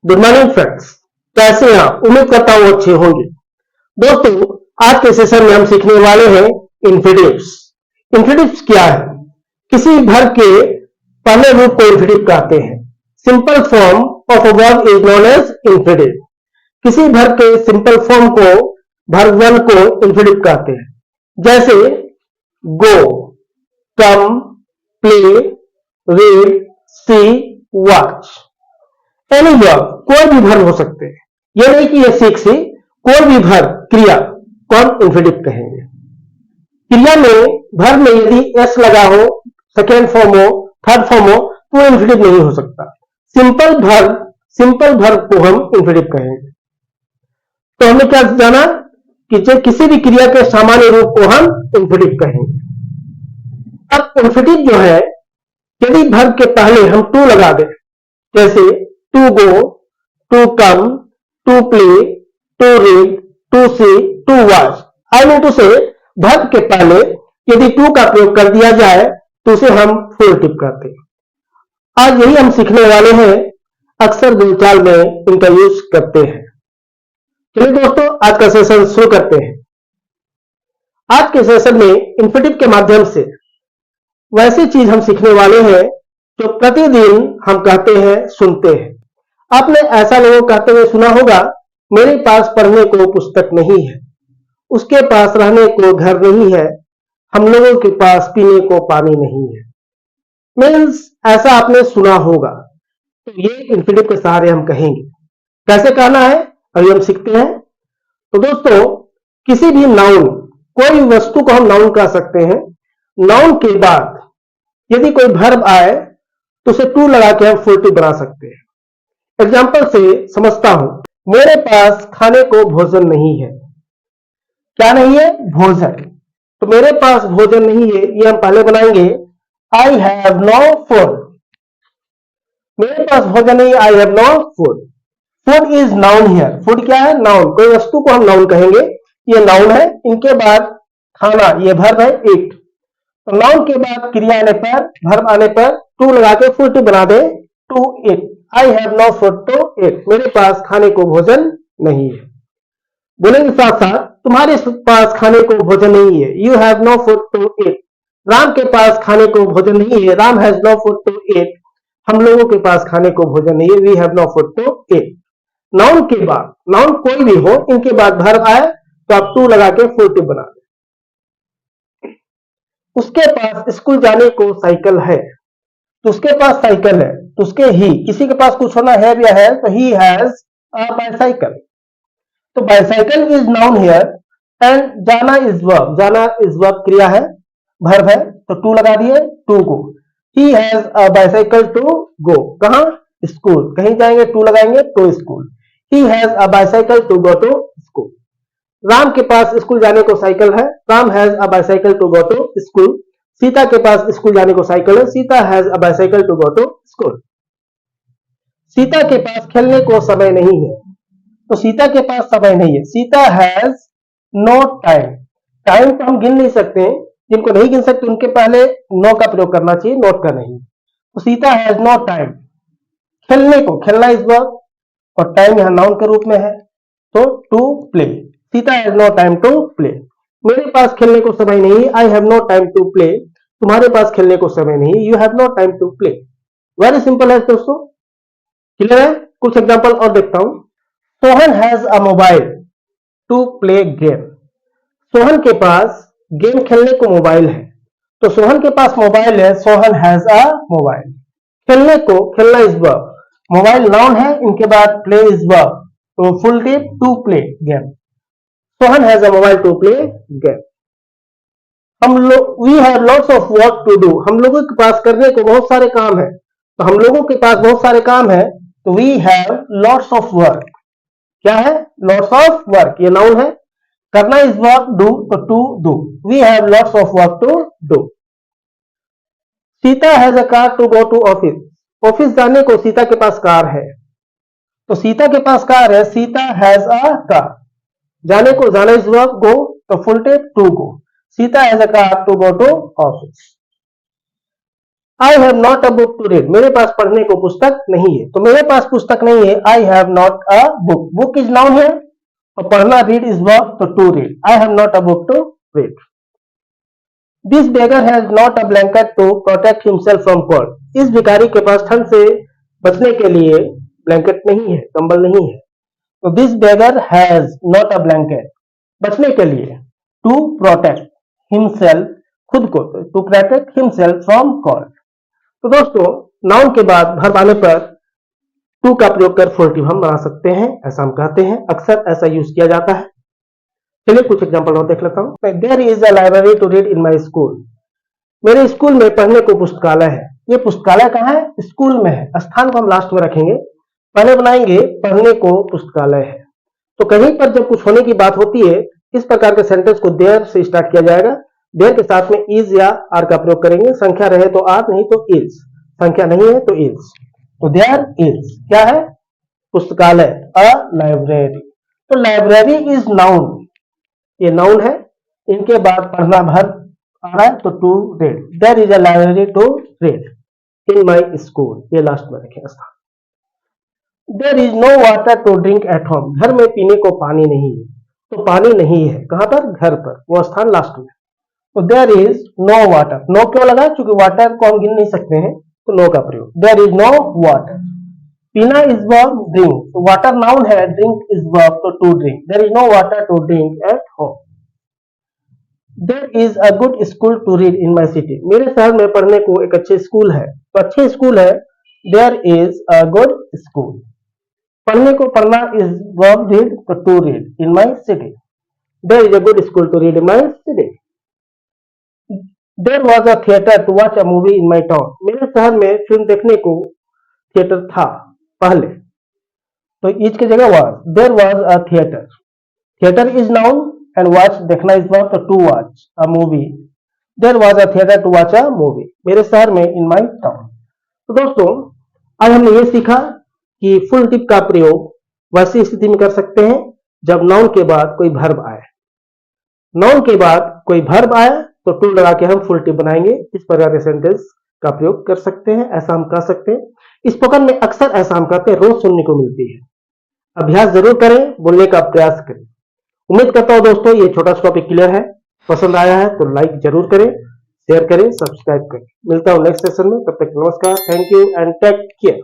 Good morning friends, कैसे हैं आप? उम्मीद करता हूं अच्छे होंगे। दोस्तों, आज के सेशन में हम सीखने वाले हैं इन्फिनिटिव्स। इन्फिनिटिव्स क्या है? किसी वर्ब के पहले रूप को इन्फिनिटिव कहते हैं। Simple form of a verb is known as infinitive. किसी वर्ब के सिंपल फॉर्म को वर्ब वन को इन्फिनिटिव कहते हैं। जैसे go, come, play, read, see, watch. Any verb, कोई भी वर्ब हो सकते हैं। यह नहीं कि ये सीख सी, कोई भी वर्ब क्रिया को हम इन्फिनिटिव कहेंगे। क्रिया में वर्ब में यदि एस लगा हो, सेकेंड फॉर्म हो, थर्ड फॉर्म हो, तो इन्फिनिटिव नहीं हो सकता। सिंपल वर्ब को हम इन्फिनिटिव कहेंगे। तो हमने क्या जाना कि किसी भी क्रिया के सामान्य रूप को हम इन्फिनिटिव कहेंगे। अब इन्फिनिटिव जो है, यदि वर्ब के पहले हम टू लगा दें, जैसे to go, to come, to play, to read, to see, to watch. I mean to से वर्ब के पहले यदि टू का प्रयोग कर दिया जाए तो उसे हम फुल कहते हैं। आज यही हम सीखने वाले हैं, अक्सर बोलचाल में इनका यूज करते हैं। चलिए दोस्तों, आज का सेशन शुरू करते हैं। आज के सेशन में इन्फिनिटिव के माध्यम से वैसी चीज हम सीखने वाले हैं जो प्रतिदिन हम कहते हैं, सुनते हैं। आपने ऐसा लोगों कहते हुए सुना होगा, मेरे पास पढ़ने को पुस्तक नहीं है, उसके पास रहने को घर नहीं है, हम लोगों के पास पीने को पानी नहीं है। मीन्स ऐसा आपने सुना होगा। तो ये इन्फिनिटिव के सहारे हम कहेंगे। कैसे कहना है अभी हम सीखते हैं। तो दोस्तों, किसी भी नाउन, कोई वस्तु को हम नाउन कह सकते हैं। नाउन के बाद यदि कोई वर्ब आए तो उसे टू लगा के हम फुल बना सकते हैं। एग्जाम्पल से समझता हूं, मेरे पास खाने को भोजन नहीं है। क्या नहीं है? भोजन। तो मेरे पास भोजन नहीं है, ये हम पहले बनाएंगे, आई हैव नो फूड। मेरे पास भोजन नहीं, I have no food. Food is noun here. Food क्या है? नाउन। कोई वस्तु को हम नाउन कहेंगे, ये नाउन है। इनके बाद खाना, ये वर्ब है, ईट। तो नाउन के बाद क्रिया आने पर, वर्ब आने पर टू लगा के फुल बना दे, to eat. I have no food to eat. मेरे पास खाने को भोजन नहीं है। बोलेंगे साथ साथ, तुम्हारे पास खाने को भोजन नहीं है। You have no food to eat. Ram के पास खाने को भोजन नहीं है। Ram has no food to eat. हम लोगों के पास खाने को भोजन नहीं है। We have no food to eat. Noun के बाद, नाउन कोई भी हो, इनके बाद वर्ब आए तो आप टू लगा के फुल बना दें। उसके पास स्कूल जाने को साइकिल है। तो उसके पास साइकिल है, तो उसके ही, किसी के पास कुछ होना है या है, तो ही हैज अ बाइसाइकिल। तो bicycle is noun here and जाना इज वर्ब। जाना इज वर्ब, क्रिया है, वर्ब है, तो टू लगा दिए, to go. He has a bicycle to go. कहां? स्कूल। कहीं जाएंगे, टू लगाएंगे, to school. He has a bicycle to go to school. Ram के पास स्कूल जाने को साइकिल है। Ram has a bicycle to go to school. Sita के पास स्कूल जाने को साइकिल है। Sita has a bicycle to go to school. Sita के पास खेलने को समय नहीं है। तो सीता के पास समय नहीं है। Sita has no time. Time तो हम गिन नहीं सकते, जिनको नहीं गिन सकते उनके पहले नो का प्रयोग करना चाहिए, नोट का नहीं। तो सीता हैज नो टाइम। खेलने को, खेलना इज वर्ब और टाइम यहां नाउन के रूप में है, तो to play. Sita has no time to play. मेरे पास खेलने को समय नहीं, I have no time to play. तुम्हारे पास खेलने को समय नहीं, you have no time to play. Very simple है दोस्तों, क्लियर है? कुछ एग्जांपल और देखता हूं। Sohan has a mobile to play game. Sohan के पास गेम खेलने को मोबाइल है। तो सोहन के पास मोबाइल है, सोहन हैज अ मोबाइल। खेलने को, खेलना इज वर्ब, मोबाइल नाउन है, इनके बाद प्ले इज वर्ब, तो फुल टिप to play game. Sohan has a mobile to play game. हम लोग, we have lots of work to do. हम लोगों के पास करने को बहुत सारे काम है। तो हम लोगों के पास बहुत सारे काम है, तो we have lots of work. क्या है? लॉट्स ऑफ वर्क, ये नाउन है। करना इज वर्क, डू, तो to do. We have lots of work to do. Sita has a car to go to office. Office जाने को सीता के पास कार है। तो सीता के पास कार है, सीता हैज अ कार। जाने को, जाना इज वर्ब, गो, तो full tape to go. Sita has a car to go to office. I have not a book to read, मेरे पास पढ़ने को पुस्तक नहीं है। तो मेरे पास पुस्तक नहीं है, I have not a book. Book is noun है और पढ़ना रीड इज वर्ब, तो to read. I have not a book to read. This beggar has not a blanket to protect himself from cold, इस भिखारी के पास ठंड से बचने के लिए ब्लैंकेट नहीं है, कंबल नहीं है। तो this beggar has not a blanket, बचने के लिए, टू प्रोटेक्ट हिमसेल्फ, खुद को, to protect himself from cold. तो दोस्तों, नाउन के बाद वर्ब आने पर टू का प्रयोग कर फुलटिव हम बना सकते हैं, ऐसा हम कहते हैं, अक्सर ऐसा यूज किया जाता है। चलिए कुछ एग्जांपल और देख लेता हूं। There is a library to read in my school, मेरे स्कूल में पढ़ने को पुस्तकालय है। ये पुस्तकालय कहाँ है? स्कूल में है। स्थान को हम लास्ट में रखेंगे, पहले बनाएंगे पढ़ने को पुस्तकालय है। तो कहीं पर जब कुछ होने की बात होती है, इस प्रकार के सेंटेंस को देयर से स्टार्ट किया जाएगा। देयर के साथ में इज या आर का प्रयोग करेंगे। संख्या रहे तो आर, नहीं तो इज, संख्या नहीं है तो इज। तो देयर इज क्या है? पुस्तकालय, अ लाइब्रेरी। तो लाइब्रेरी इज नाउन, ये नाउन है। इनके बाद पढ़ना वर्ब आ रहा है, तो to read. There is a library to read in my school, ये लास्ट में रखेंगे स्थान। There is no water to drink at home, घर में पीने को पानी नहीं है। तो पानी नहीं है कहां पर? घर पर, वो स्थान लास्ट में। तो there is no water, no क्यों लगा? क्योंकि वाटर को हम गिन नहीं सकते हैं, तो नो का प्रयोग। There is no water. पीना इज वर्ब, ड्रिंक, तो वाटर नाउन है, ड्रिंक इज वर्ब, तो to drink. There is no water to drink at home. There is a good school to read in my city, मेरे शहर में पढ़ने को एक अच्छे स्कूल है। तो अच्छे स्कूल है, there is a good school. पढ़ने को पढ़ना इज वर्ब रीड, तो to read in my city. There is a good school to read in my city. There was a theatre to watch a movie in my town, मेरे शहर में film देखने को theatre था पहले, तो is की जगह was. There was a theatre, theatre is noun and watch देखना इज वर्ब, तो to watch a movie. There was a theatre to watch a movie, मेरे शहर में, इन माई टाउन। तो दोस्तों, आज हमने ये सीखा कि फुल टिप का प्रयोग वैसी स्थिति में कर सकते हैं जब नाउन के बाद कोई वर्ब आए। नाउन के बाद कोई वर्ब आए तो टू लगा के हम फुल टिप बनाएंगे। इस प्रकार के सेंटेंस का प्रयोग कर सकते हैं, ऐसा हम कह सकते हैं। स्पोकन में अक्सर ऐसा हम कहते हैं, रोज सुनने को मिलती है। अभ्यास जरूर करें, बोलने का प्रयास करें। उम्मीद करता हूं दोस्तों ये छोटा सा टॉपिक क्लियर है। पसंद आया है तो लाइक जरूर करें, शेयर करें, सब्सक्राइब करें। मिलता हूं नेक्स्ट सेशन में, तब तक नमस्कार, thank you and take care.